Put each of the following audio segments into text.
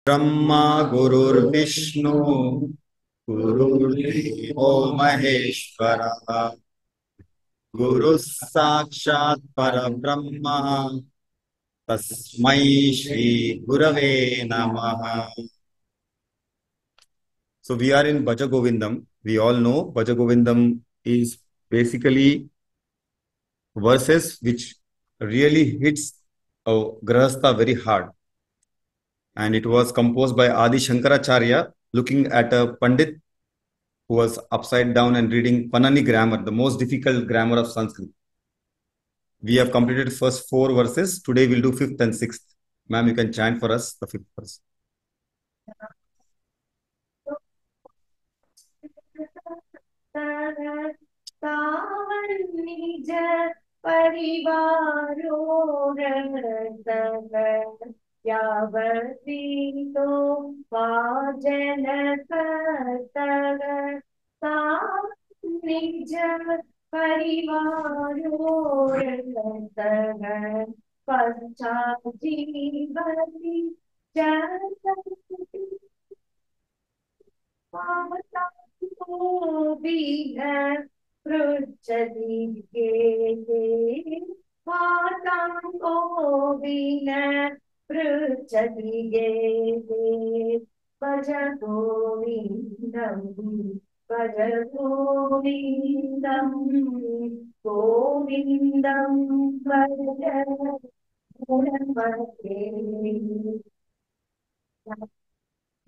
ब्रह्मा गुरुर्विष्णु गुरुर्देवो महेश्वरः गुरुः साक्षात् परब्रह्म तस्मै श्री गुरवे नमः. So we are in Bhaja Govindam. We all know Bhaja Govindam is basically verses which really hits a grahastha very hard. And it was composed by Adi Shankaracharya looking at a Pandit who was upside down and reading Panani grammar, the most difficult grammar of Sanskrit. We have completed first 4 verses. Today we'll do fifth and sixth. Ma'am, you can chant for us the fifth verse. निज परिवारो यावतीतो वाजन निज परिवारो पश्चात् जीवति पृच्छति पृच्छति भज गोविन्दं भज गोविन्दं गोविन्दं भज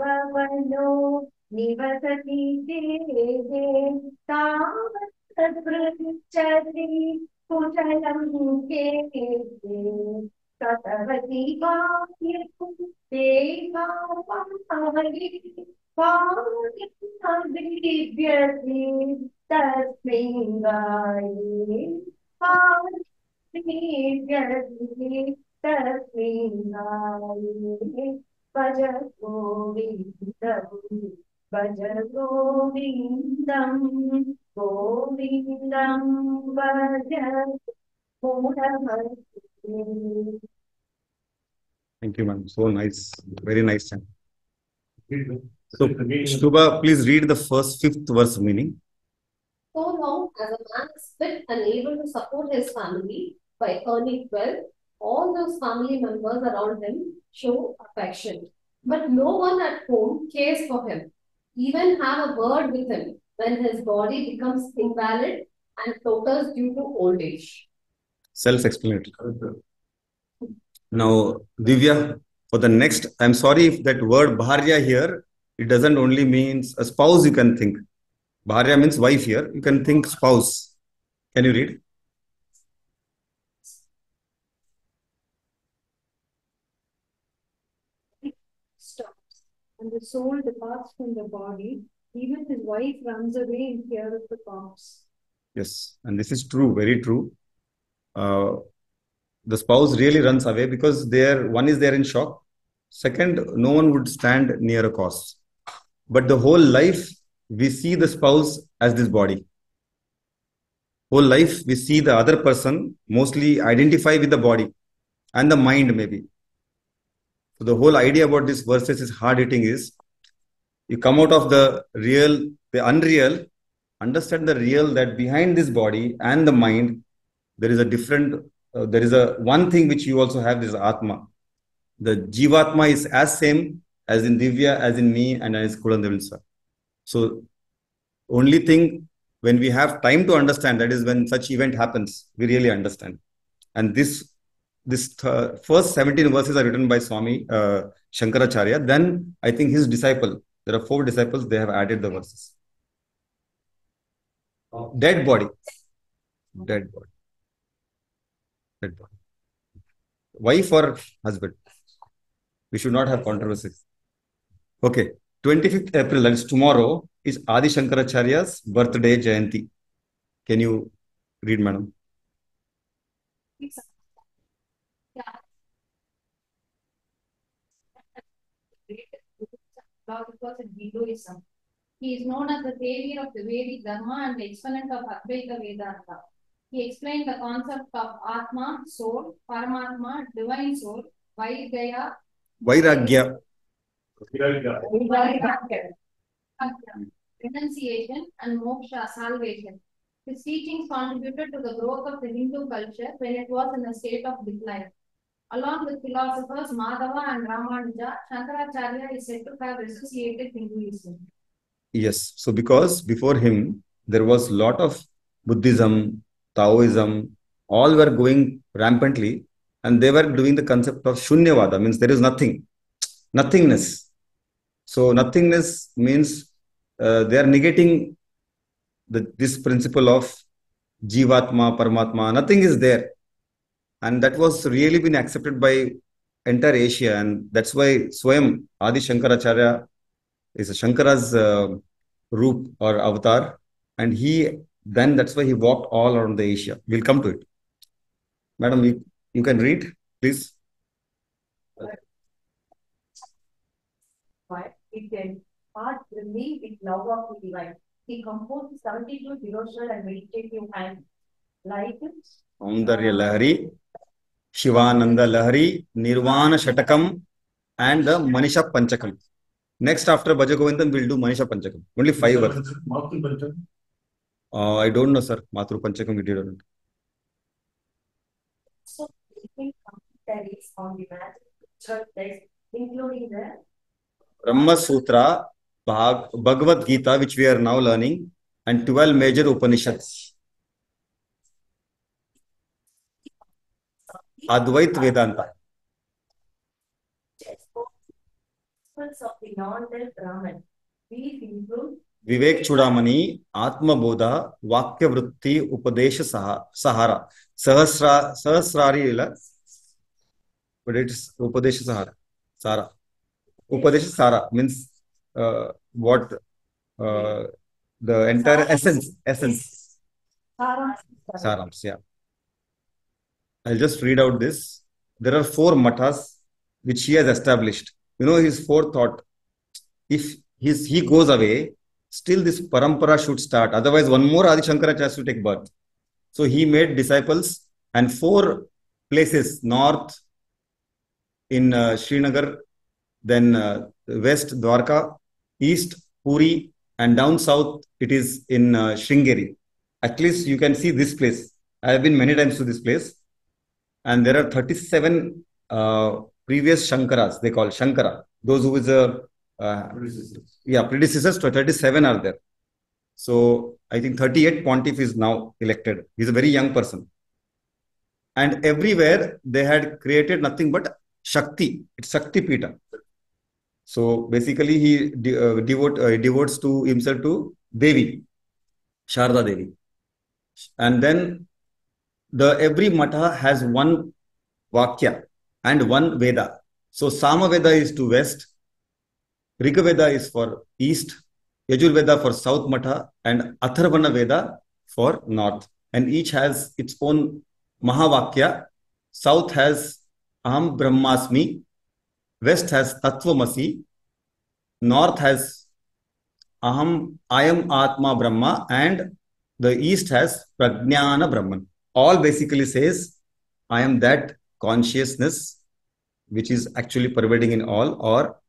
पवनो निवसति देहे तावत् पृच्छति कुशलं केते ततवति वाक्यं ते पावयति तस्मिन् गाये पावयति तस्मिन् गाये भज गोविन्दं भज गोविन्दं गोविन्दं भज मूढमते. Thank you, ma'am. So nice. Very nice chant. So, Shubha, please read the first fifth verse meaning. So long as a man is fit and able to support his family by earning wealth, all those family members around him show affection. But no one at home cares for him, even have a word with him when his body becomes invalid and totters due to old age. Self-explanatory. Now, Divya, for the next, I'm sorry if that word bharya here, it doesn't only means a spouse you can think. Bharya means wife here. You can think spouse. Can you read? Stops, and the soul departs from the body. Even his wife runs away in fear of the corpse. Yes, and this is true, very true. The spouse really runs away because one is there in shock. Second, no one would stand near a corpse. But the whole life, we see the spouse as this body. Whole life, we see the other person mostly identify with the body and the mind maybe. So the whole idea about this verses is hard hitting is, you come out of the real, the unreal, understand the real, that behind this body and the mind, there is a different, there is a one thing which you also have, this Atma. The Jivatma is as same as in Divya, as in me, and as Kulandevil sir. So only thing, when we have time to understand, that is when such event happens, we really understand. And this first 17 verses are written by Swami Shankaracharya. Then I think his disciple, there are 4 disciples, they have added the verses. Dead body. Dead body. Dead body. Wife or husband? We should not have controversies. Okay. 25th April, that is tomorrow, is Adi Shankaracharya's birthday Jayanti. Can you read, madam? Because of Hinduism. He is known as the savior of the Vedic Dharma and the exponent of Advaita Vedanta. He explained the concept of Atma, soul, Paramatma, divine soul, Vairagya, renunciation and moksha, salvation. His teachings contributed to the growth of the Hindu culture when it was in a state of decline. Along with philosophers Madhava and Ramanuja, Shankaracharya is said to have associated Hinduism. Yes. So because before him, there was a lot of Buddhism, Taoism, all were going rampantly, and they were doing the concept of Shunyavada, means there is nothing, nothingness. So nothingness means they are negating this principle of Jivatma, Paramatma, nothing is there. And that was really been accepted by entire Asia. And that's why Swayam Adi Shankaracharya is a Shankara's roop or avatar. And then that's why he walked all around the Asia. We'll come to it. Madam, you can read, please. It can part believe with love of the divine. He composed 72 devotional and meditative hymns like Saundarya Lahari, Shivananda Lahari, Nirvana Shatakam, and the Manisha Panchakam. Next, after Bhaja Govindam, we'll do Manisha Panchakam. Only 5 verses. I don't know, sir. Matru Panchakam we didn't. So, commentaries on the magic text, including the Brahma Sutra, Bhagavad Gita, which we are now learning, and 12 major Upanishads. Advait Vedanta. of the non-dead Brahman. These include Vivek Chudamani, Atma Bodha, Vakya Vritti, Upadesha Sahara. Sahasrari Lila, but it's Upadesha Sahara. Sara. Upadesha Sara means what the entire essence. Sarams, yeah. I'll just read out this. There are 4 mathas which he has established. You know, his forethought. If he goes away, still this parampara should start. Otherwise, one more Adi Shankaracharya has to take birth. So he made disciples, and 4 places, north in Srinagar, then west Dwarka, east Puri, and down south it is in Sringeri. At least you can see this place. I have been many times to this place, and there are 37 previous Shankaras. They call Shankara. Those who is predecessors to 37 are there. So I think 38 Pontiff is now elected. He's a very young person. And everywhere they had created nothing but Shakti. It's Shakti Pita. So basically he devotes to himself to Devi, Sharda Devi. And then every matha has one Vakya and one Veda. So Sama Veda is to west, Riga Veda is for east, Yajur Veda for south matha, and Atharvana Veda for north. And each has its own Mahavakya. South has Aham Brahmasmi, west has Tattvamasi, north has I am Atma Brahma, and the east has Prajnana Brahman. All basically says, I am that consciousness which is actually pervading in all, or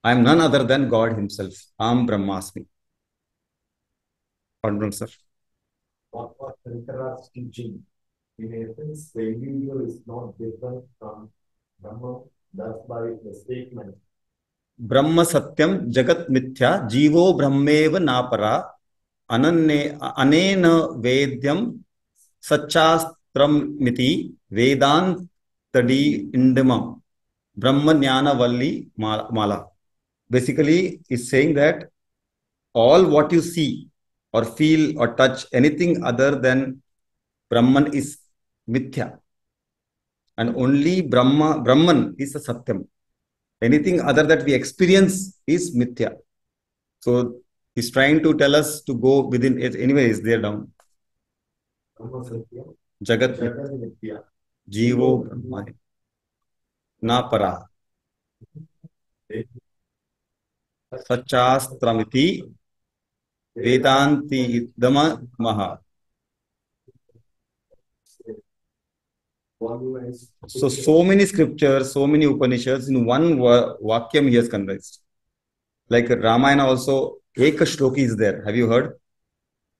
I am none other than God himself. Aham Brahmasmi. Pardon, sir. What was Shankara's teaching? In essence, the individual is not different from Brahma, thus by the statement. Brahma Satyam Jagat Mithya Jivo Brahmeva Napara Anena Vedyam Sachastram Miti Vedantadi Indamam Brahma Jnana Valli Mala. Basically, is saying that all what you see or feel or touch, anything other than Brahman is Mithya. And only Brahman is a Satyam. Anything other that we experience is Mithya. So he's trying to tell us to go within it. Anyway, it's there down. Jagat Mithya. Jivo Brahma. Na para. Sachastramiti Vedanti Idama Maha. voluminized. So many scriptures, so many Upanishads in one Vakyam he has condensed. Like Ramayana also, Eka Shloki is there. Have you heard?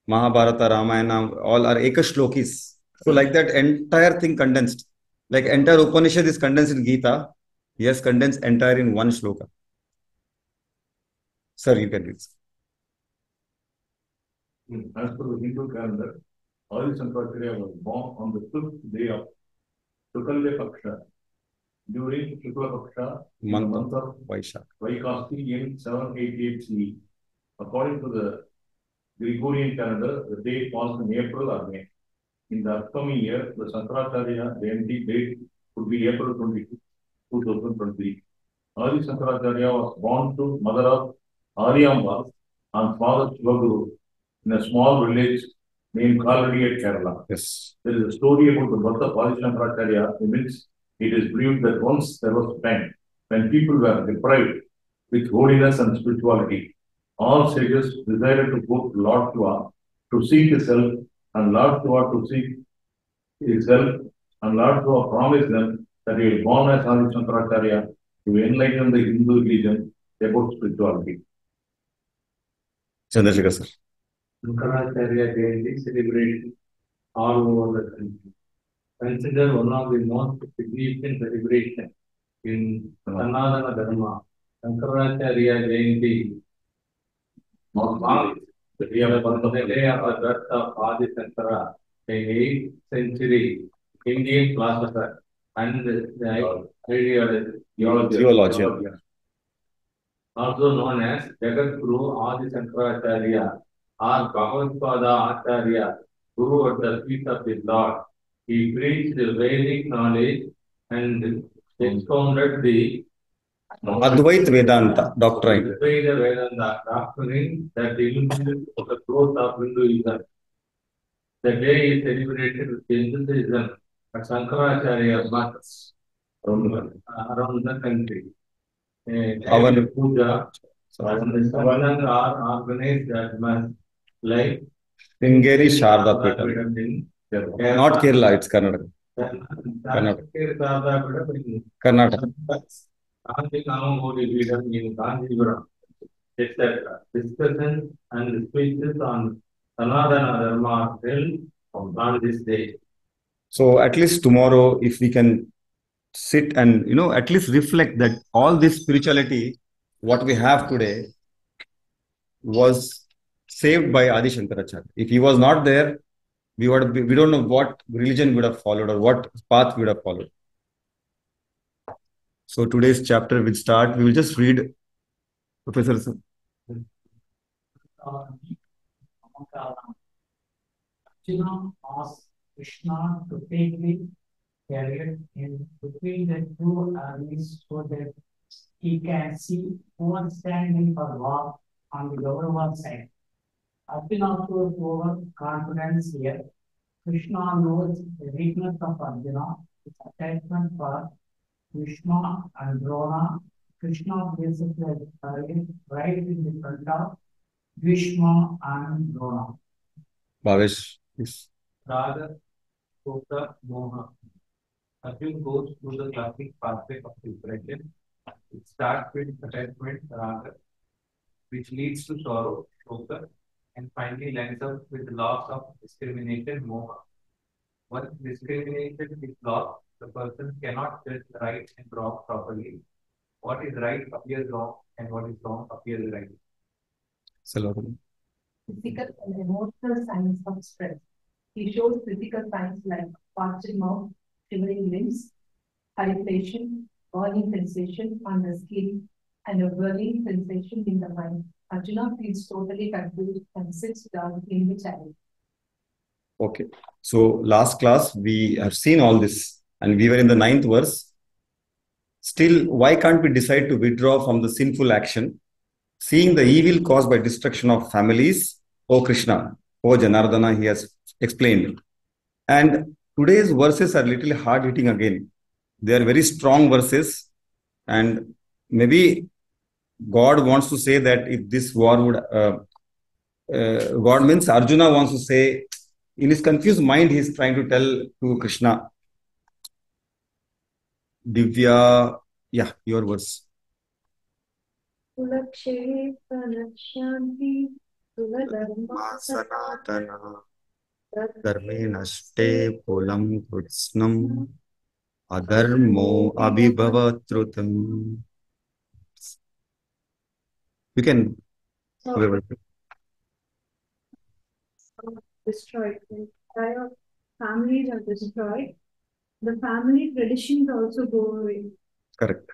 Mahabharata, Ramayana, all are Eka Shlokis. So like that entire thing condensed. Like entire Upanishad is condensed in Gita. He has condensed entire in one shloka. Sir, you can read. As per the Hindu calendar, Adi Shankaracharya was born on the 5th day of Shukalya Paksha during Shukla Paksha in the month of Vaishak. Vaikasti in 788 CE. According to the Gregorian calendar, the date falls in April or May. In the upcoming year, the Shankaracharya Jayanti date would be April 22, 2023. Adi Shankaracharya was born to mother of Aryamba and father Shivaguru in a small village named Kaladi at Kerala. Yes. There is a story about the birth of Adi Shankaracharya in which it is believed that once there was a time when people were deprived with holiness and spirituality. All sages decided to go to Lord Shiva to seek his help, and Lord Shiva to seek his help, and Lord Shiva promised them that he will born as Adi Shankaracharya to enlighten the Hindu religion about spirituality. Chandrasekhar sir. Shankaracharya Jayanti celebrated all over the country. Considered one of the most significant celebrations in Sanatana Dharma. Shankaracharya Jayanti marks the day of the birth of Adi Shankara, an 8th century Indian philosopher and theologian. Also known as Jagat Guru Adi Shankaracharya or Bhagavad Acharya, Guru at the feet of his Lord. He preached the Vedic knowledge and expounded the Advait Vedanta doctrine. Advaita Vedanta doctrine that illuminated the growth of Hinduism. The day is celebrated with Hinduism at Shankaracharya Maths around the country. Our Puja and the Savanang are organized at Maths like Sringeri Sharda Peetham. Not Kerala, it's Karnataka. Karnataka. In Kanjipuram, etc. Discussions and speeches on Sanatana Dharma are held on this day. So at least tomorrow, if we can sit and, at least reflect that all this spirituality, what we have today, was saved by Adi Shankaracharya. If he was not there, we don't know what religion we would have followed or what path we would have followed. So today's chapter will start. We will just read, Professor. Arjuna asked Krishna to take the carrier in between the two armies so that he can see who is standing for war on the Kaurava side. Arjuna shows overconfidence here. Krishna knows the weakness of Arjuna, his attachment for Bhishma and Drona. Krishna places the target right in the front of Bhishma and Drona. Bhavesh, please. Rather, Shokta Moha. Arjuna goes through the classic pathway of depression. It starts with attachment, Raga, which leads to sorrow, Shokta, and finally lands up with the loss of discrimination, Moha. Once discrimination is lost, the person cannot judge right and wrong properly. What is right appears wrong, and what is wrong appears right. Physical and emotional signs of stress. He shows physical signs like parched mouth, shivering limbs, hallucination, burning sensation on the skin, and a burning sensation in the mind. Arjuna feels totally confused and sits down in the chariot. Okay. So last class, we have seen all this and we were in the 9th verse. Still, why can't we decide to withdraw from the sinful action? Seeing the evil caused by destruction of families, O Krishna, O Janardana, he has explained. And today's verses are little hard hitting again. They are very strong verses. And maybe God wants to say that if this war would, God means Arjuna wants to say, in his confused mind, he is trying to tell to Krishna Divya, yeah, your words. Kulakshepanashanti, kuladharma Sanatana dharme nashte pulam kutsnam adharmo abhibhavatrutam. You can destroyed. The entire families are destroyed. The family traditions also go away. correct.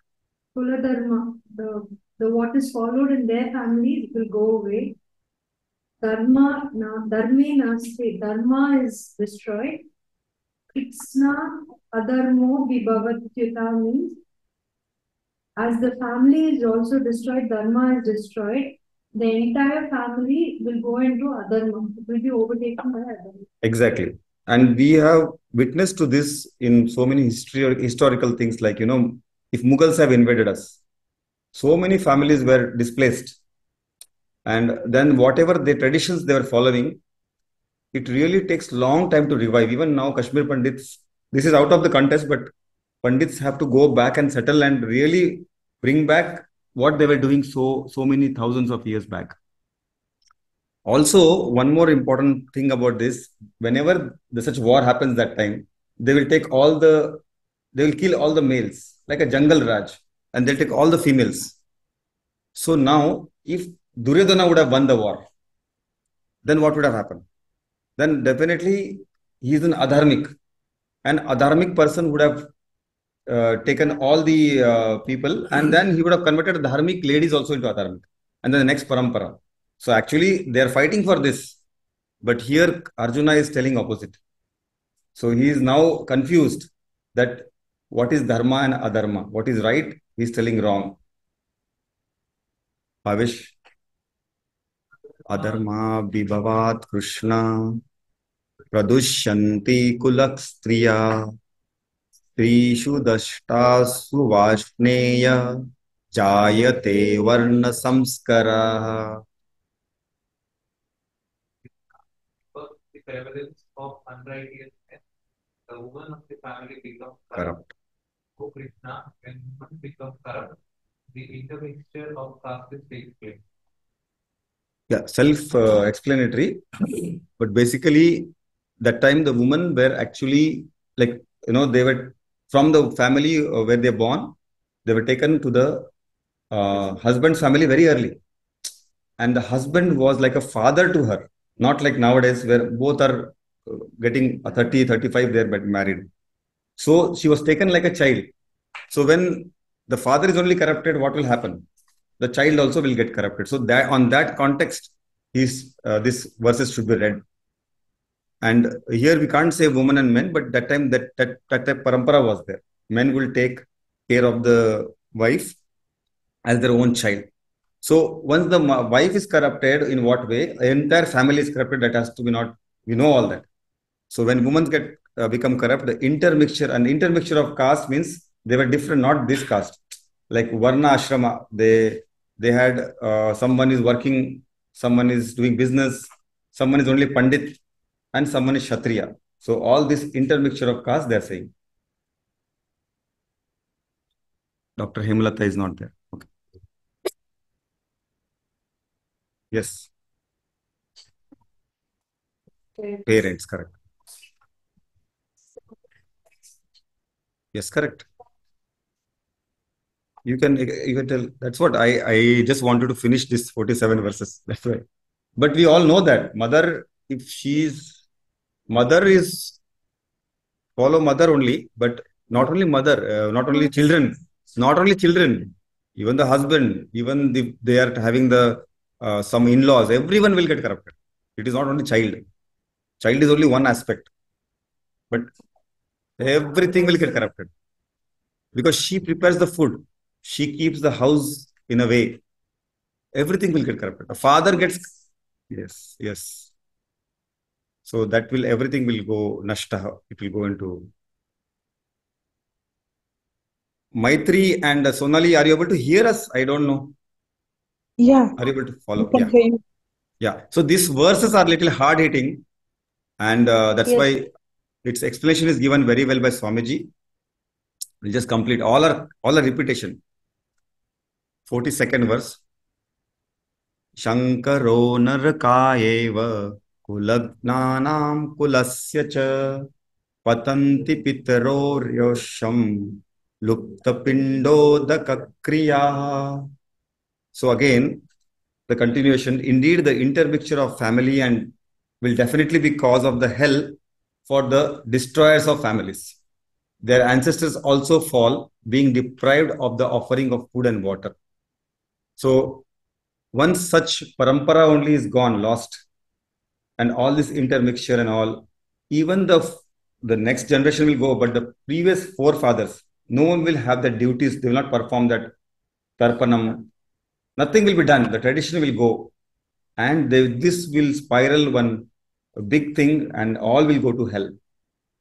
Kula dharma, the what is followed in their families will go away. Dharma, dharme naste, dharma is destroyed. Krishna adharmo vibhavatyuta means as the family is also destroyed, dharma is destroyed. The entire family will go into adharma. It will be overtaken by adharma. Exactly. And we have witnessed to this in so many historical things like, if Mughals have invaded us, so many families were displaced. And then whatever the traditions they were following, it really takes long time to revive. Even now, Kashmir Pandits, this is out of the contest, but Pandits have to go back and settle and really bring back what they were doing so many thousands of years back. Also, one more important thing about this, whenever such war happens that time, they will kill all the males, like a jungle Raj, and they'll take all the females. So now, if Duryodhana would have won the war, then what would have happened? Then definitely he is an adharmic. An adharmic person would have taken all the people, and then he would have converted dharmic ladies also into adharmic. And then the next parampara. So actually, they are fighting for this. But here, Arjuna is telling opposite. So he is now confused that what is dharma and adharma? What is right? He is telling wrong. Pavish. Adharma vibhavat Krishna pradushyanti kulak striya trishu dashtasu vashneya jayate varna samskara. The prevalence of unrighteousness, the woman of the family becomes Corrupt. O Krishna, when women become corrupt, the intermixture of castes takes place. Yeah, self-explanatory. But basically, that time the women were actually like, they were from the family where they born, they were taken to the husband's family very early. And the husband was like a father to her, not like nowadays where both are getting 30, 35, they're married. So she was taken like a child. So when the father is only corrupted, what will happen? The child also will get corrupted. So that on that context, this verses should be read. And here we can't say women and men, but that time that parampara was there. Men will take care of the wife as their own child. So once the wife is corrupted, in what way? The entire family is corrupted. That has to be not. We know all that. So when women become corrupt, the intermixture of caste means they were different, not this caste. Like Varna Ashrama, they had someone is working, someone is doing business, someone is only Pandit, and someone is Kshatriya. So all this intermixture of caste, they are saying. Dr. Hemlata is not there. Okay. Yes. Parents, correct. Yes, correct. You can tell. That's what I just wanted to finish this 47 verses. That's why. But we all know that mother is follow mother only, but not only mother, not only children, even the husband, even they are having the some in-laws, everyone will get corrupted. It is not only child. Child is only one aspect, but everything will get corrupted because she prepares the food, she keeps the house in a way. Everything will get corrupted. A father gets yes. So that everything will go nashta. It will go into Maitri and Sonali. Are you able to hear us? I don't know. Yeah, Are you able to follow? I can hear you. Yeah. So these verses are little hard hitting, and that's Yes. why its explanation is given very well by Swamiji. We'll just complete all our repetition. 42nd verse. Shankaro narakaeva kulagnaanam kulasya cha patanti pitaroryosham luptapindo kriya. So again, the continuation. Indeed, the intermixture of family and will definitely be cause of the hell for the destroyers of families. Their ancestors also fall, being deprived of the offering of food and water. So once such parampara only is gone, lost, and all this intermixture and all, even the next generation will go, but the previous forefathers, no one will have the duties. They will not perform that tarpanam. Nothing will be done. The tradition will go, and this will spiral one big thing, and all will go to hell.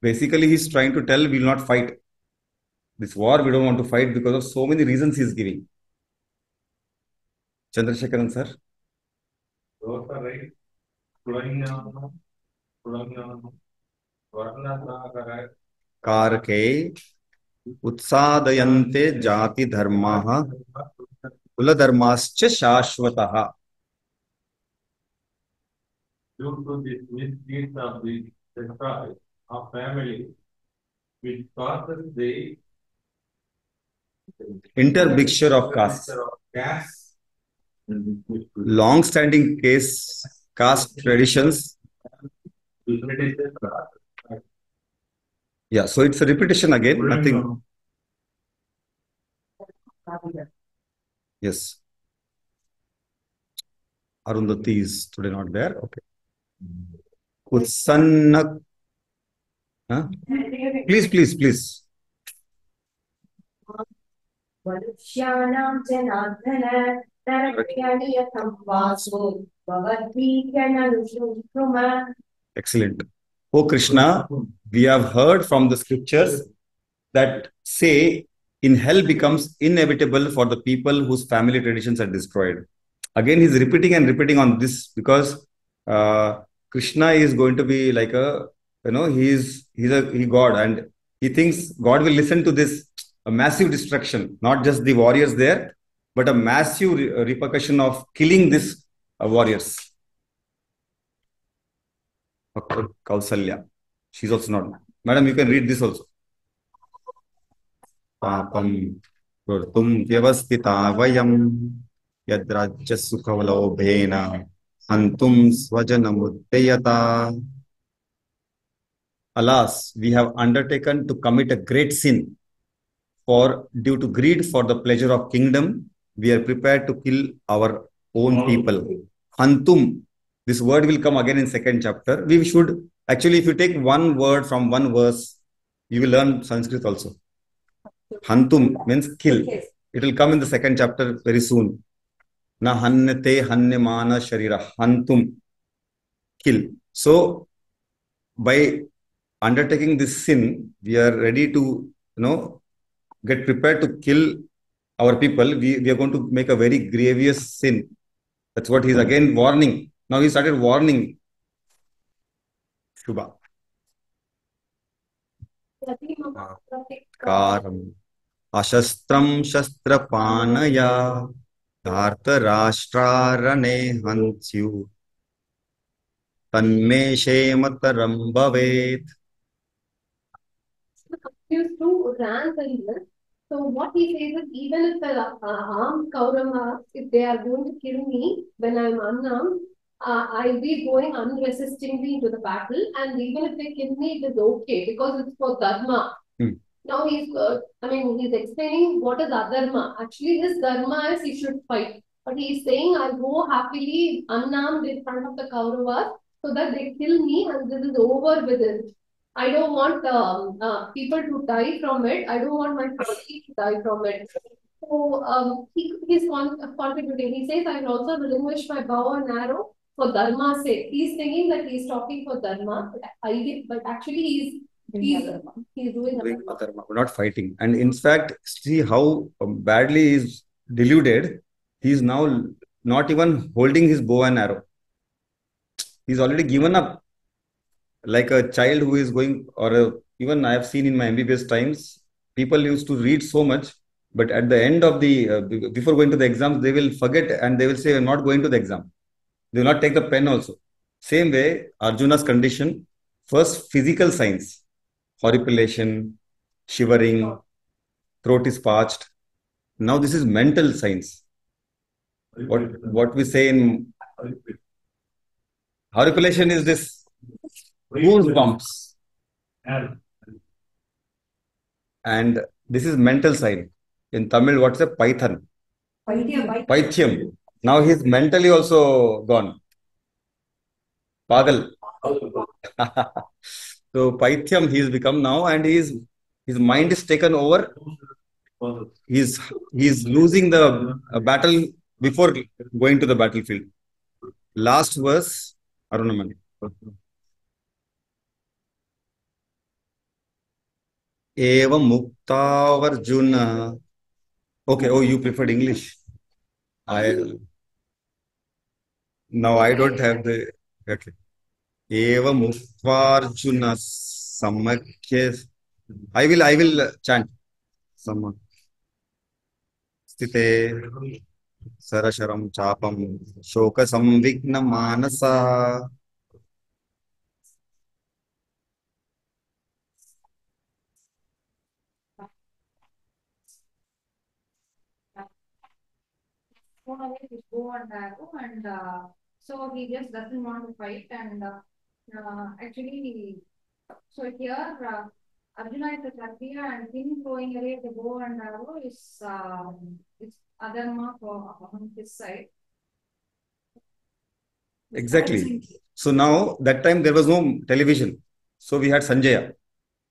Basically, he's trying to tell we will not fight this war. We don't want to fight because of so many reasons he's giving. Chandrasekharan sir. Those are right. Karke utsadayante jati dharmaha kula dharmascha shashvataha. Due to the misdeeds of the tribe of family, which causes the intermixture of castes. Long-standing caste traditions. Yeah, so it's a repetition again, nothing. Yes. Arundhati is today not there. Okay. Utsanna. Huh? Please. Excellent. Oh Krishna, we have heard from the scriptures that say in hell becomes inevitable for the people whose family traditions are destroyed. Again, he's repeating and repeating on this because Krishna is going to be like he's a God, and he thinks God will listen to this, a massive destruction, not just the warriors there, but a massive repercussion of killing these warriors. Kausalya. She's also not. Madam, you can read this also. Papam kurtum vyavastita vayam yadrajya sukhavalobhena antum swajanamuddayata. Alas, we have undertaken to commit a great sin. For due to greed for the pleasure of kingdom, we are prepared to kill our own people. Antum. This word will come again in second chapter. We should actually, if you take one word from one verse, you will learn Sanskrit also. Hantum means kill. It will come in the second chapter very soon. Na hannate hannemana sharira. Hantum. Kill. So, by undertaking this sin, we are ready to, get prepared to kill our people. We are going to make a very grievous sin. That's what he's again warning. Now he started warning. Shubha. Karam. Ashastram shastrapanaya dharta rashtrarane hansyu tanme shemataram bhavet. Used to ran the river. So what he says is, even if the armed Kaurava, if they are going to kill me when I'm unarmed, I'll be going unresistingly into the battle, and even if they kill me, it is okay because it's for dharma. Now he's explaining what is adharma. Actually, his dharma is he should fight, but he's saying I'll go happily unarmed in front of the Kauravas so that they kill me and this is over with it. I don't want people to die from it. I don't want my family to die from it. So he's contributing. He says, I will also relinquish my bow and arrow for dharma's sake. He's thinking that he's talking for dharma, but actually he's doing adharma. We're not fighting. And in fact, see how badly he's deluded. He's now not even holding his bow and arrow. He's already given up. Like a child who is going, or even I have seen in my MBBS times, people used to read so much, but at the end of the, before going to the exams, they will forget and they will say, I'm not going to the exam. They will not take the pen also. Same way, Arjuna's condition, first physical signs, horripilation, shivering, throat is parched. Now this is mental signs. What we say in horripilation is this goosebumps. And this is mental sign. In Tamil, what's a python? Paithyam. Now he's mentally also gone. Pagal. So Paithyam he's become now, and his mind is taken over. He's losing the battle before going to the battlefield. Last verse, Arunamani. Eva Muktavarjuna. Okay, oh, you preferred English. Now I don't have the. Okay. Eva Muktavarjuna Samakya. I will chant. Samak. Stite Sarasharam Chapam Shoka Samvigna Manasa. Thrown away his bow and arrow, and so he just doesn't want to fight. And actually, so here Arjuna is a Kshatriya, and him throwing away the bow and arrow is adharma on his side. Exactly. So now that time there was no television, so we had Sanjaya.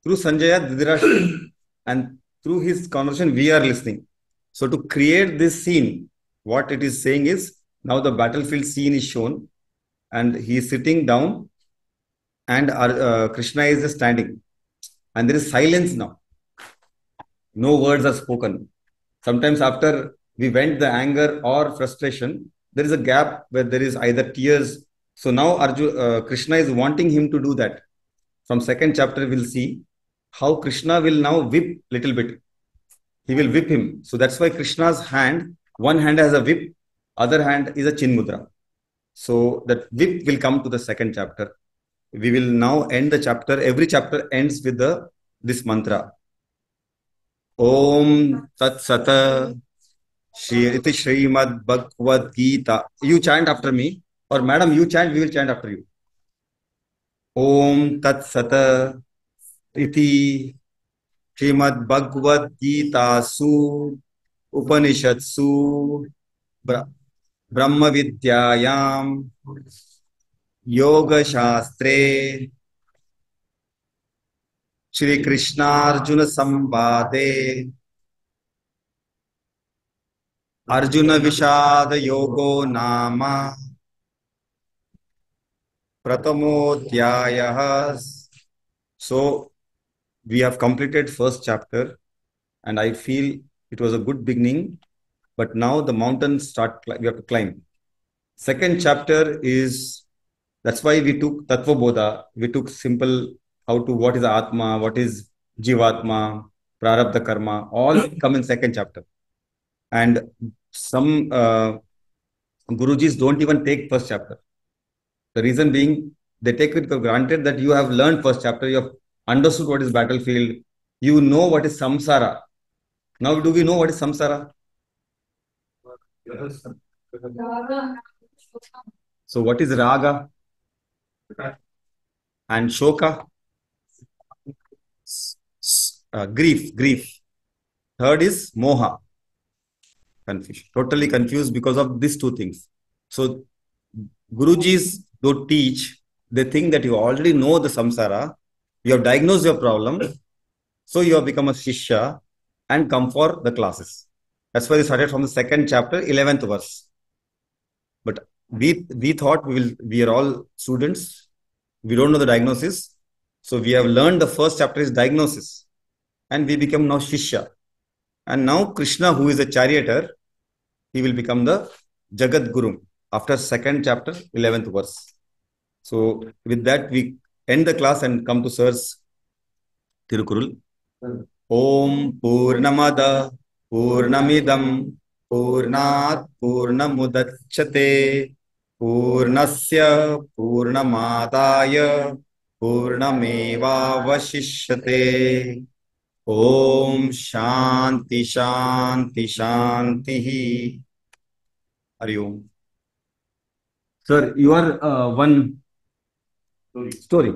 Through Sanjaya, Dhritarashtra, and through his conversation, we are listening. So to create this scene, what it is saying is, now the battlefield scene is shown, and he is sitting down, and Krishna is standing, and there is silence now. No words are spoken. Sometimes after we vent the anger or frustration, there is a gap where there is either tears. So now Krishna is wanting him to do that. From second chapter, we'll see how Krishna will now whip little bit. He will whip him. So that's why Krishna's hand, one hand has a whip, other hand is a chin mudra. So that whip will come to the second chapter. We will now end the chapter. Every chapter ends with this mantra. Om Tat Sata Iti Srimad Bhagavad Gita. You chant after me. Or madam, you chant, we will chant after you. Om Tat Sata Iti Srimad Bhagavad Gita Su Upanishadsu Brahma Vidyayam Yoga Shastre Shri Krishna Arjuna Sambade Arjuna Vishada Yogo Nama Pratamodhyayah. So we have completed first chapter, and I feel it was a good beginning, but now the mountains we have to climb. Second chapter is, that's why we took Tattva Bodha, we took simple what is Atma, what is Jivatma, Prarabdha Karma, all come in second chapter. And some Gurujis don't even take first chapter. The reason being, they take it for granted that you have learned first chapter, you have understood what is battlefield, you know what is samsara. Now, do we know what is samsara? So, what is raga and shoka? Grief. Third is moha. Confusion. Totally confused because of these two things. So, Gurujis don't teach. They think that you already know the samsara. You have diagnosed your problem. So, you have become a shishya and come for the classes. That's why they started from the second chapter, 11th verse. But we thought we are all students. We don't know the diagnosis. So we have learned the first chapter is diagnosis. And we become now Shishya. And now Krishna, who is a charioteer, he will become the Jagat Guru after second chapter, 11th verse. So with that, we end the class and come to Sir's Tirukurul. Om Purnamada Purnamidam Purnat Purnamudachyate Purnasya Purnamadaya Purnamevavashishyate. Om Shanti Shanti Shanti. Hari Om. Sir, you are one story.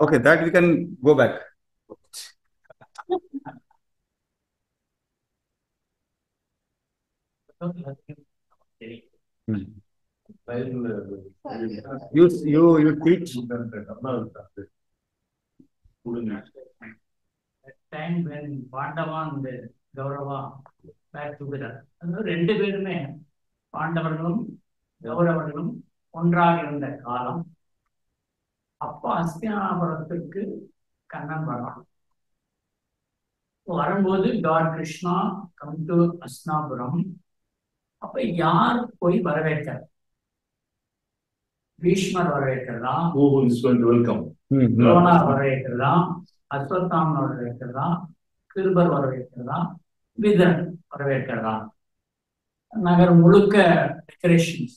Okay, that we can go back. You teach. Time when Pandava and Gaurava back together. அதாவது ரெண்டு பேருமே பாண்டவர்களும் கௌரவர்களும் ஒன்றாக இருந்த காலம். அப்போ அஸ்தினாபுரத்துக்கு கண்ணன் வரான். வரும்போது God Krishna come to Hastinapuram. அப்ப யார் போய் வரவேற்கிறார்? பீஷ்மர் வரவேற்கிறதா, துரோணர் வரவேற்கிறதா, அஸ்வத்தாமன் வரவேற்கிறதா, கிருபர் வரவேற்கிறதா, விதன் வரவேற்கிறதா? நகர் முழுக்க டெக்கரேஷன்ஸ்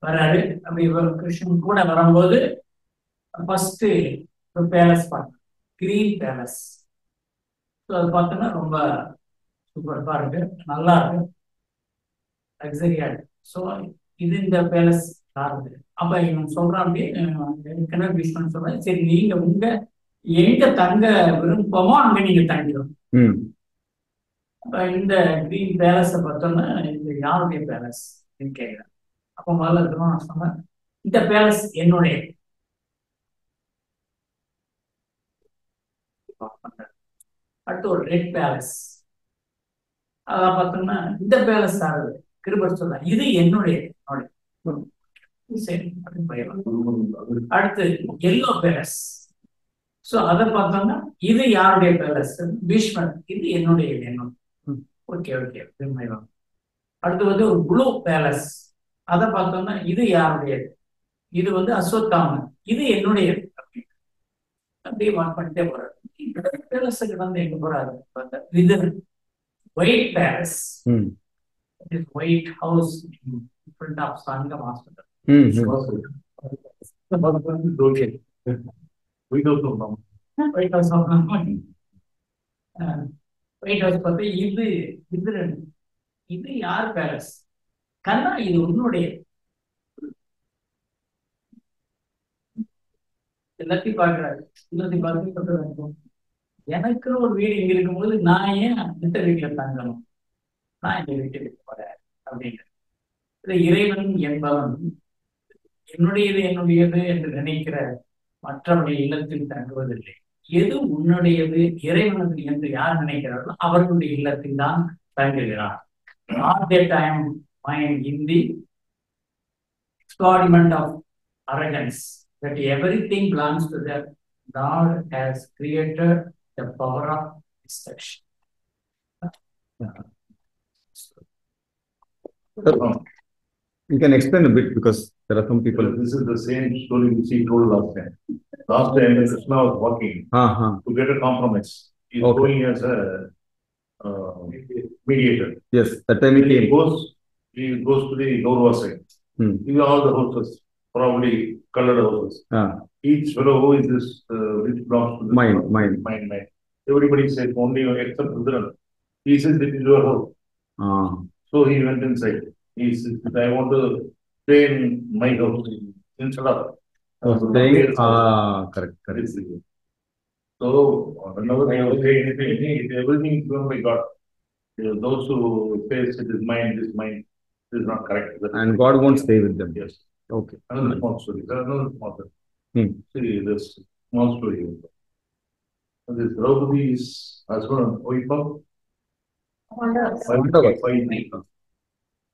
வராரு. அப்படி கிருஷ்ணன் கூட வரும்போது ஃபர்ஸ்ட் பேலஸ் பார்க்க, கிரீன் பேலஸ். அது பார்த்தோன்னா ரொம்ப சூப்பர்பா இருக்கு, நல்லா இருக்கு, லக்ஸரியா இருக்கு. ஸோ இது இந்த பேலஸ் யாருது? அப்ப இவன் சொல்றான், அப்படி ஏற்கனவே பீஷ்மன் சொல்றாரு, சரி நீங்க எங்க தங்க விருப்பமோ அங்க நீங்க தங்கிடும். அப்ப இந்த கிரீன் பேலஸ பார்த்தோம்னா இது யாருடைய பேலஸ் கேட்கிறேன். அப்ப முதல்ல இருக்கணும் நான் சொன்னேன், இந்த பேலஸ் என்னுடைய. அடுத்து ஒரு ரெட் பேலஸ், அதான் பார்த்தோம்னா இந்த பேலஸ் ஆகுது. கிருபர் சொல்ல இது என்னுடைய. சரி, அடுத்து எல்லோ பேலஸ். சோ அதை பார்த்தோம்னா இது யாருடைய பேலஸ்? பீஷ்மர். இது என்னுடைய எண்ணம். Okay okay. அடுத்து ஒரு ப்ளூ பேலஸ். அதை பார்த்தோம்னா இது யாருடைய? இது அஸ்வத்தாமன். இது என்னுடைய. அப்படியே பண்ணிட்டே போறாரு. பேலஸுக்கு எங்க போறாரு? Wither. White palace. White house in front of Sangam Hospital. White House பார்த்து இது யார் பேலஸ்? கண்ணா இது உன்னுடைய. எல்லாத்தையும் பார்க்கிறாரு. எல்லாத்தையும் பார்த்து எனக்கு ஒரு வீடு இங்க இருக்கும்போது நான் ஏன் இந்த வீட்டுல தங்கணும்? நான் இந்த வீட்டுக்கு போறேன் அப்படிங்கிற இறைவன் என்பவன் என்னுடையது என்று நினைக்கிற மற்றவருடைய இல்லத்தில் தங்குவதில்லை. எது உன்னுடையது இறைவனது என்று யார் நினைக்கிறார்களோ அவர்களுடைய இல்லத்தில் தான் தங்குகிறார். Not that I am mine in the embodiment of arrogance, that everything belongs to the God has created the power of destruction. You can explain a bit because there are some people. This is the same story which he told last time. Last time Krishna was walking to get a compromise. He is going as a mediator. Yes, that time he came. He goes to the Gaurava side. These are all the houses, probably colored houses. Each fellow, who is this? Which belongs to this? Mine. Everybody says only except Rudran. He says this is your house. So he went inside. He said, I want to stay in my house instead of correct. So whenever I say anything, everything is given by God. Those who say it is mine, this is not correct. And God won't stay with them. Yes. Okay. Another small story. Another small story. See this small story. This Draupadi's husband, wife of five.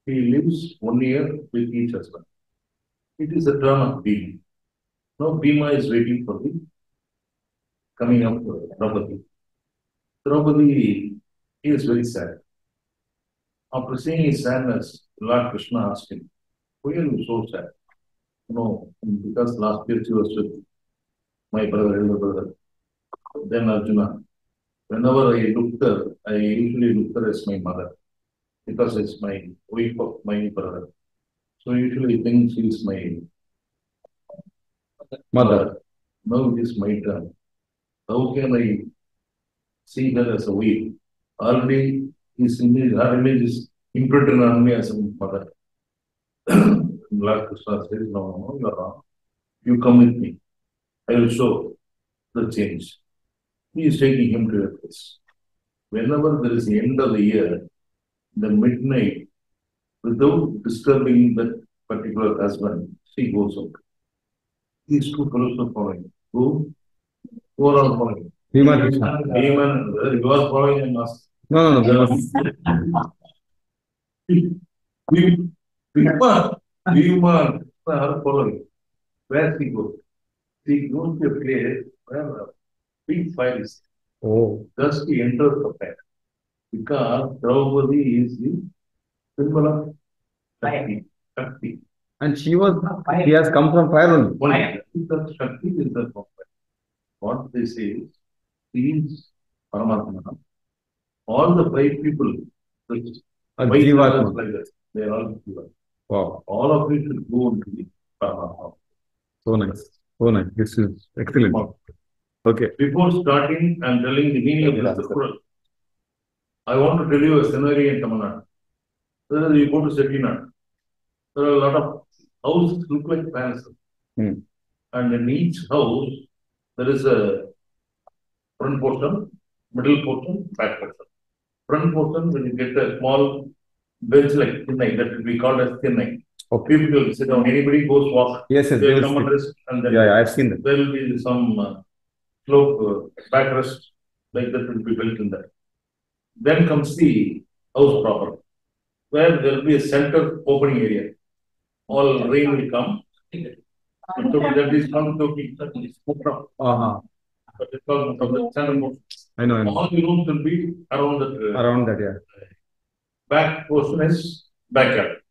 He lives 1 year with each husband. It is a turn of Bhima. Now Bhima is waiting for the coming up Draupadi. Draupadi is very sad. After seeing his sadness, Lord Krishna asked him, why are you so sad? No, because last year she was with my brother, elder brother. Then Arjuna. Whenever I looked her, I usually look her as my mother because it's my wife of my brother. So usually think she is my mother. Now it is my turn. How can I see her as a wife? Already his image, her image is imprinted on me as a mother. Lord Krishna says, no, you are wrong. You come with me. I will show the change. He is taking him to a place. Whenever there is the end of the year, the midnight, without disturbing that particular husband, she goes out. These two fellows are following. Who are all following? Bhima Krishna. Bhima, whether you are following and ask. No. Bhima are following. Where she goes? She goes to a place where a big fire is. Oh. Thus he enters the fire. Because Draupadi is the symbol of Shakti. And she has come from fire only. The Shakti is the fire. What they say is, he is Parmarthanandaji. All the 5 people, which A like Jivatma. that, they are all Jivatma. Wow. All of it should go into the Parmarthanandaji. So nice. So nice. This is excellent. Okay. Before starting and telling the meaning of this Quran, I want to tell you a scenario in Tamil Nadu. Whether you go to Chettinad, there are a lot of houses look like palaces. And in each house, there is a front portion, middle portion, back portion. Front portion, when you get a small bench like Chennai, that will be called as Chennai. Okay. People will sit down, anybody goes walk, Yes, they will come and rest, and then yeah, I've seen that. there will be some slope, backrest, like that will be built in there. Then comes the house proper, where there will be a center opening area. All rain will come. So that is called Toki. But it's called the center. I know. All the rooms will be around that. Around that, yeah. Back portion is backyard.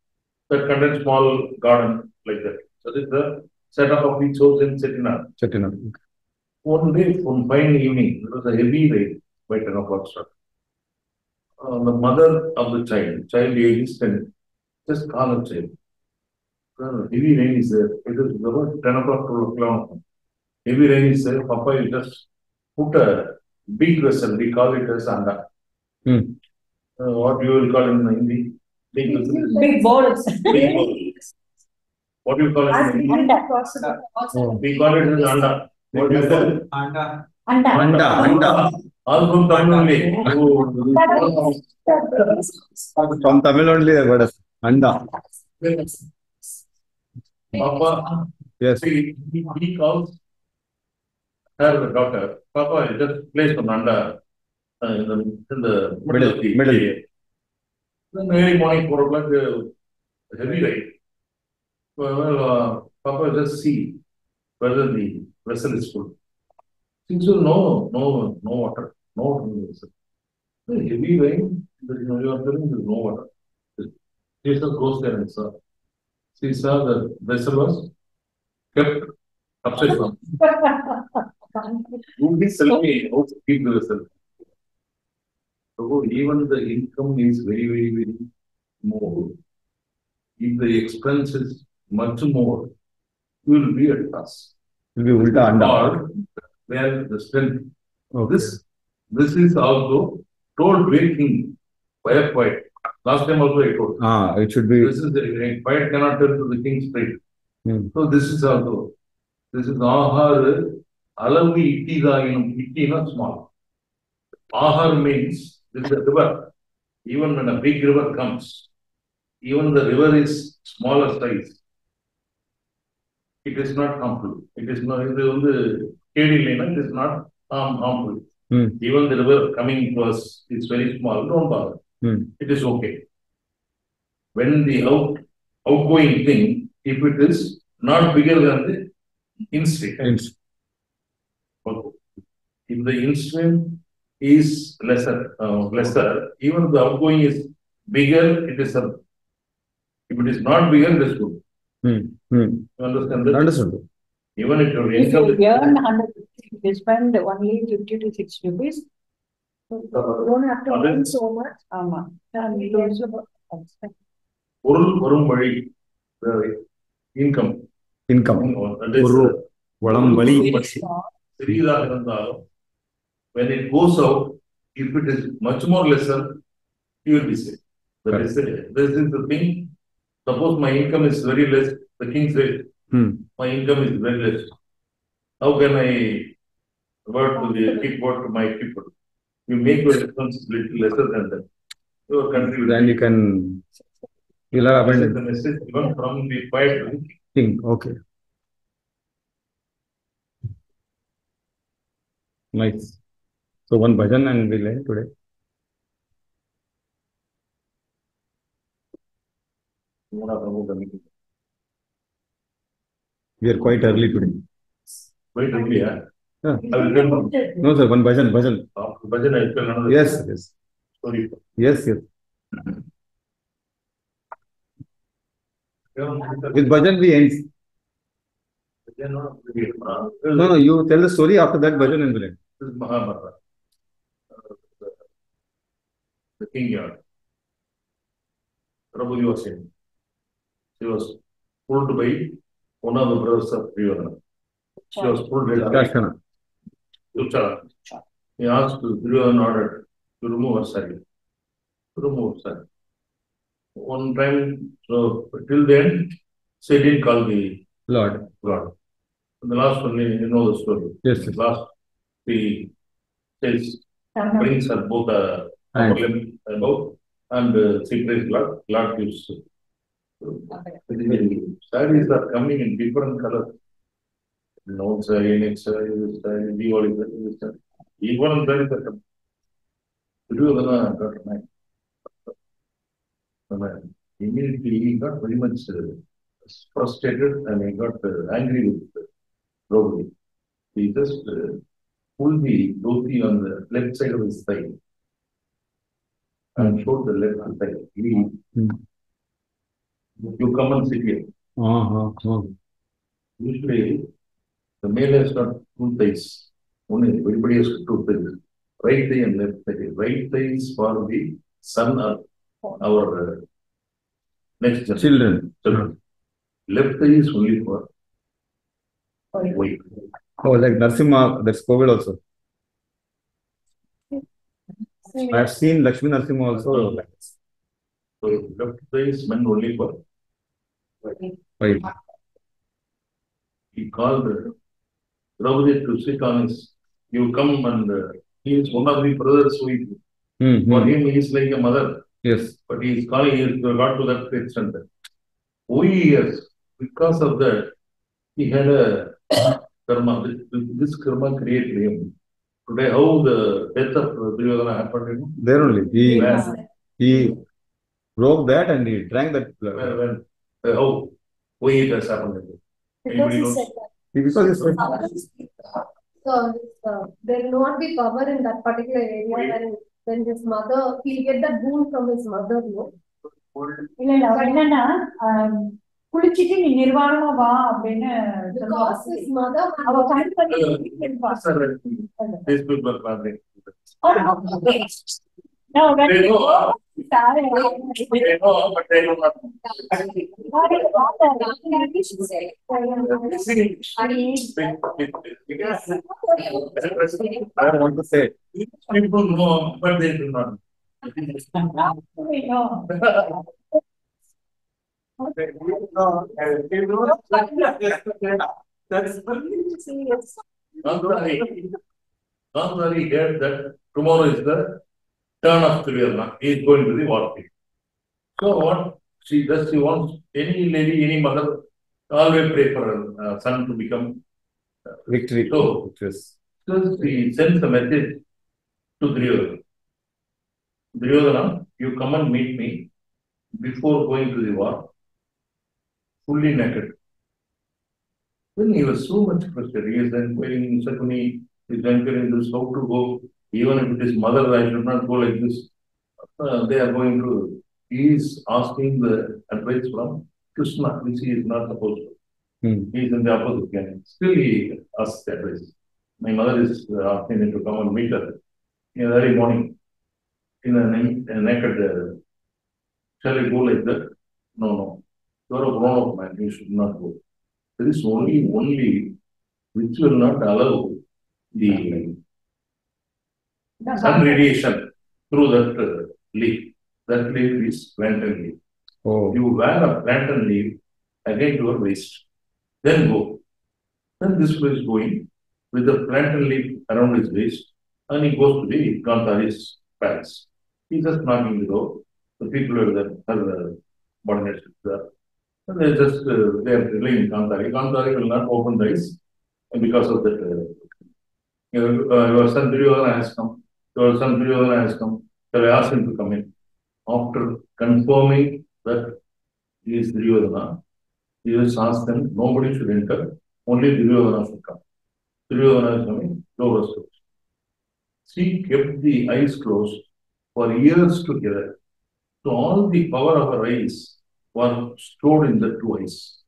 That contains small garden like that. So this is the setup of each house in Chettinad. One day, from fine evening, there was a heavy rain by 10 o'clock start. The mother of the child age is 10, just call the child. Heavy rain is there. It is about 10 o'clock, 12 o'clock. Heavy rain is there. Papa, you just put a big vessel. We call it as anda. What you will call in Hindi? Big vessel. Big balls. Big balls. What do you call it in Hindi? We call it as anda. What do you call it? Anda. All from Tamil only. From Tamil only, but Anda. Papa, yes. He calls her daughter. Papa, just place an anda in the middle of the area. Then early morning, 4 o'clock, heavy rain. Well, Papa, just see whether the vessel is full. She said, no water. No water in the vessel. Heavy rain, you are telling there is no water. Jesus goes there and saw. She saw the vessel was kept upside down. Who is telling me how to keep the vessel? So even the income is very, very, very more. If the expense is much more, you will be at loss. Will be ulta anda. Where the strength. Okay. This is also told very king. Fire quiet. Last time also I told. It should be. This is the quiet cannot tell to the king straight. So this is also. This is ahar. Alavi iti not small. Ahar means this is a river. Even when a big river comes, even the river is smaller size. It is not harmful. It is not. It is not harmful. Even the river coming to us is very small. Don't bother. It is okay. When the outgoing thing, if it is not bigger than the instrument, if the instrument is lesser, even the outgoing is bigger, it is a. If it is not bigger, it is good. You understand that? Understood. Even if your If income you earn 100, you spend only 50 to 60 rupees. You don't have to earn so much. And it also expect. பொருள் வரும் வழி, income. That is, சிறியதாக இருந்தாலும், when it goes out, if it is much more lesser, you will be safe. This is the thing. Suppose my income is very less, the king says, my income is very less. How can I keep word to my people? You make your responsibility lesser than that. Your country will. Then you can. You'll have abundance. The message given from the quiet king. Okay. Nice. So one bhajan and we'll end today. We are quite early today. Quite early, yeah? Yeah. I will tell you. No, sir, one bhajan. After bhajan, I will tell another. Yes. Sorry. Yes. With bhajan we end. No, you tell the story after that bhajan and we'll end. This is Mahabharata. The king yard. Draupadi was saying. She was pulled by one of the brothers of Duryodhana. She was pulled by Duryodhana. He asked Duryodhana ordered to remove her sari. One time, so till then, she didn't call the Lord. The last one, you know the story. Yes. Last, he says, brings her both upper limb above and she prays Lord. Lord gives. Sarees are coming in different colors. No saree, next saree, this saree, Diwali, this saree. Even sarees are coming. Duryodhana got mad. Immediately he got very much frustrated and he got angry with Draupadi. He just pulled the dhoti on the left side of his thigh and showed the left thigh. You come and sit here. Usually, the male has got two thighs. Only everybody has two thighs. Right thigh and left thigh. Right thigh is for the son of our next generation. Children. Left thigh is only for wife. Oh, like Narsimha, that's COVID also. I have seen Lakshmi Narsimha also. So left thigh is meant only for wife. He called Draupadi to sit on his. You come and he is one of the brothers who is. For him, he is like a mother. Yes. But he is calling, he has got to that extent. Yes, because of that, he had a karma. This karma created him. Today, how the death of Duryodhana happened? There only. He broke that and he drank that blood. Why it has happened? Because he said that. Because he said So there will not be power in that particular area when his mother, he'll get that boon from his mother, no? என்னன்னா குளிச்சிட்டு நீ நிர்வாணமா வா அப்படின்னு Because his mother அவ கண் பண்ணி These people are traveling. No, They know, sorry. they know, but they know not. I don't want to say. These people know, but they do not. Gandhari heard that tomorrow is the turn of Duryodhana. He is going to the war field. So what she does, she wants any lady, any mother, always pray for her son to become Victory. So Yes. she sends a message to Duryodhana. Duryodhana, you come and meet me before going to the war, fully naked. Then he was so much frustrated. He is inquiring Sakuni, he is inquiring this, how to go. Even if it is mother, I should not go like this. They are going to he is asking the advice from Krishna, which he is not supposed to. He is in the opposite gang. Still, he asks advice. My mother is asking me to come and meet her in the early morning in a naked. Shall I go like that? No, no. You are a grown-up man. You should not go. There is only which will not allow the sun radiation through that leaf. That leaf is plantain leaf. Oh. You wear a plantain leaf against your waist. Then go. Then this way is going with the plantain leaf around his waist, and he goes to the Gandhari's palace. He's just knocking the door. The people are there, her bondage is there. And they just, they are drilling Gandhari. Gandhari will not open the eyes because of that. Your son Duryodhana has come. Your son Duryodhana has come. So I asked him to come in. After confirming that he is Duryodhana, he just asked them, nobody should enter, only Duryodhana should come. Duryodhana is coming, doors closed. She kept the eyes closed for years together. So all the power of her eyes were stored in the two eyes.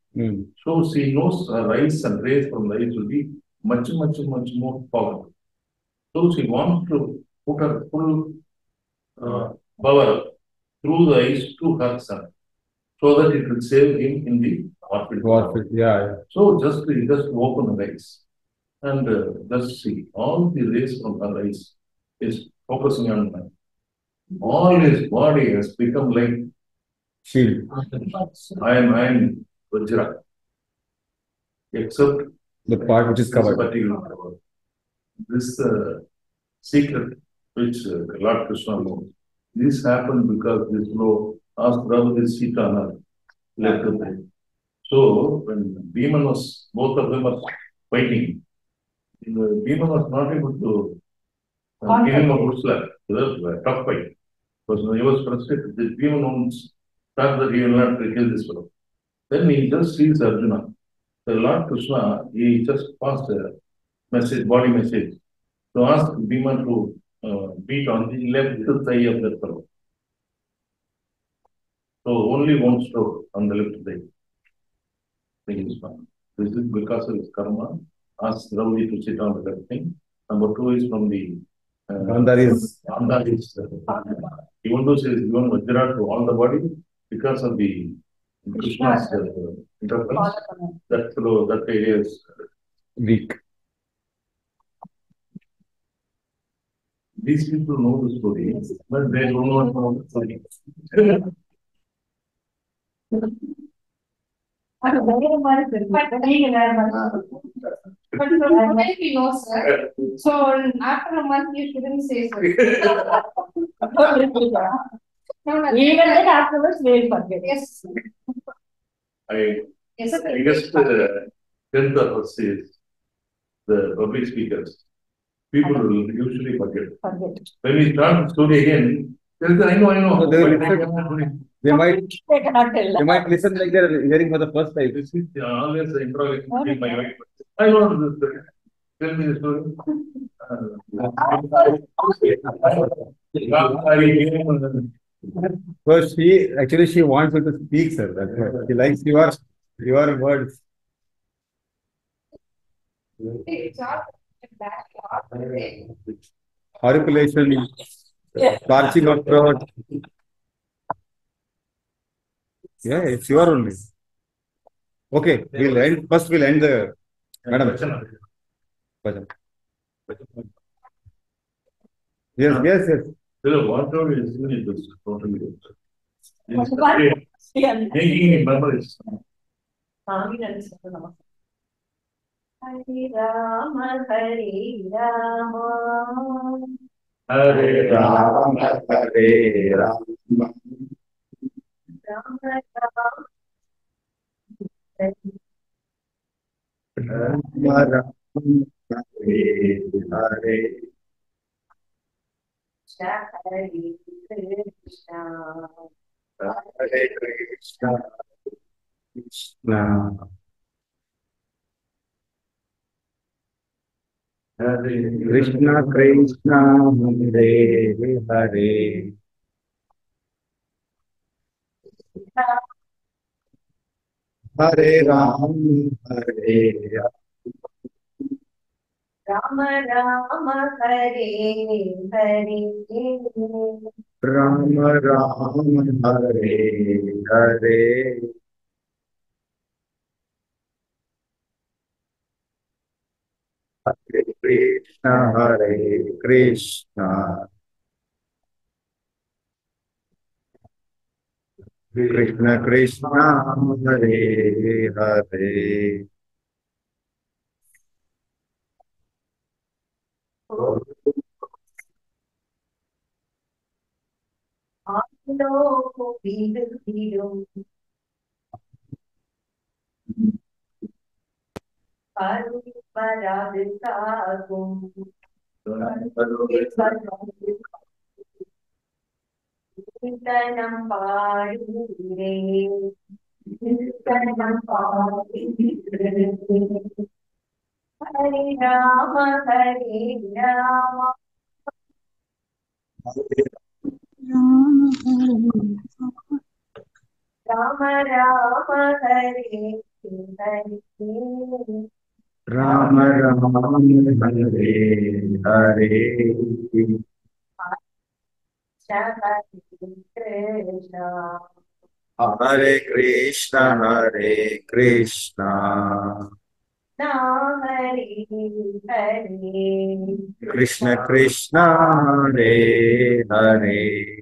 So she knows her eyes and rays from the eyes will be much, much, much more powerful. So she wants to put her full power through the eyes to her son, so that it will save him in the warfare. Yeah. So he just open the eyes and just see all the rays from her eyes is focusing on him. All his body has become like Shield. I am Vajra, except the part which is covered. This secret which Lord Krishna knows. This happened because this law asked Draupadi Sita left the place. So when Bhima was, both of them were fighting, Bhima was not able to give him a good slap. It was a tough fight. Because he was frustrated. This Bhima knows that he will not kill this fellow. Then he just sees Arjuna. The Lord Krishna, he just passed a message, body message, to ask Bhima to beat on the left thigh of that fellow. So only one stroke on the left thigh. This is because of his karma. Ask Draupadi to sit on that thing. Number two is from the Gandhari's. Even though she is given Vajra to all the body, because of the Krishna's interference, that area is weak. These people know the story, but they do not know the story. But today we know, sir. So after a month, you shouldn't say so. Even then afterwards, they will forget. Yes. Biggest strength of us is the public speakers. People will usually forget. When we start the story again, I know. So they might listen like they're hearing for the first time. This is always the introduction in my life. I know this story. Tell me the story. So she wants you to speak, sir. That's why. She likes your words. Horripilation, parching of throat. Yeah, it's your only. Okay, we'll end the madam. Bhajan. Yes. Whatever is in it is totally making memories. Hare Rama, Hare Rama. Hare Rama, Hare Rama. Rama Rama, Hare Hare. Hare Krishna. Hare Krishna. Krishna. Hare Krishna Krishna Hare Hare. Hare Ram, Hare Rama Rama Hare Hare Ram, Ram Hare Hare. Hare Krishna, Hare Krishna, Krishna Krishna, Hare Hare. Alo Bidu Bidu Paru Paraditagum Kintanam Padure Kintanam Padure Hare Rama Hare Rama Rama Rama Hare Hare Ram Ram Hare Hare. Krishna Hare Krishna, Hare Krishna, Hare Hare Krishna Krishna, Hare Hare.